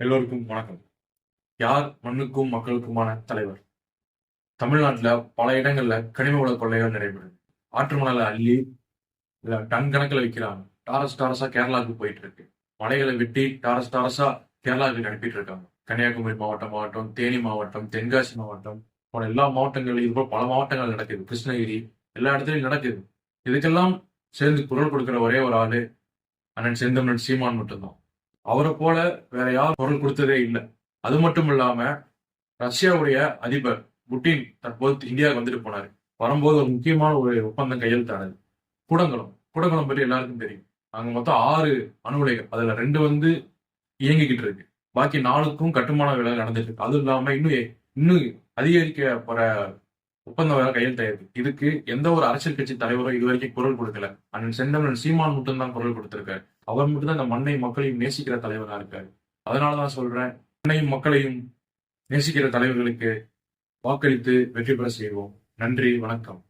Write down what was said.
எல்லோருக்கும் வணக்கம். யார் மண்ணுக்கும் மக்களுக்குமான தலைவர்? தமிழ்நாட்டுல பல இடங்கள்ல கனிம வள கொள்ளைகள் நடைபெறுது. ஆற்று மணலை அள்ளி இல்ல டன் கணக்குல விற்கிறாங்க. டாரஸ் டாரஸா கேரளாவுக்கு போயிட்டு இருக்கு. மலைகளை வெட்டி டாரஸ் டாரஸா கேரளாவுக்கு அனுப்பிட்டு இருக்காங்க. கன்னியாகுமரி மாவட்டம், தேனி மாவட்டம், தென்காசி மாவட்டம் போன எல்லா மாவட்டங்கள்லையும் இது போல பல மாவட்டங்கள் நடக்குது. கிருஷ்ணகிரி எல்லா இடத்துலயும் நடக்குது. இதுக்கெல்லாம் சேர்ந்து குரல் கொடுக்கிற ஒரே ஒரு ஆளு அண்ணன் செந்தமிழன் சீமான் மட்டும்தான். அவரை போல வேற யாரும் குரல் கொடுத்ததே இல்லை. அது மட்டும் இல்லாம ரஷ்யாவுடைய அதிபர் புட்டின் தற்போது இந்தியாவுக்கு வந்துட்டு போனாரு. வரும்போது ஒரு முக்கியமான ஒரு ஒப்பந்தம் கையெழுத்தானது. கூடங்குளம் பற்றி எல்லாருக்கும் தெரியும். அங்க மொத்தம் 6 அணு உலைகள், அதுல 2 இயங்கிக்கிட்டு இருக்கு. பாக்கி 4க்கும் கட்டுமான வேலை நடந்துட்டு இருக்கு. அதுவும் இல்லாம இன்னும் அதிகரிக்க போற ஒப்பந்தம் வேலை கையெழுத்தாயிருக்கு. இதுக்கு எந்த ஒரு அரசியல் கட்சி தலைவரும் இது வரைக்கும் குரல் கொடுக்கல. அண்ணன் செந்தமிழன் சீமான் மட்டும் தான் குரல் கொடுத்திருக்காரு. அவர் மட்டும் தான் இந்த மண்ணை மக்களையும் நேசிக்கிற தலைவரா இருக்காரு. அதனாலதான் சொல்றேன், மண்ணையும் மக்களையும் நேசிக்கிற தலைவர்களுக்கு வாக்களித்து வெற்றி பெற செய்வோம். நன்றி, வணக்கம்.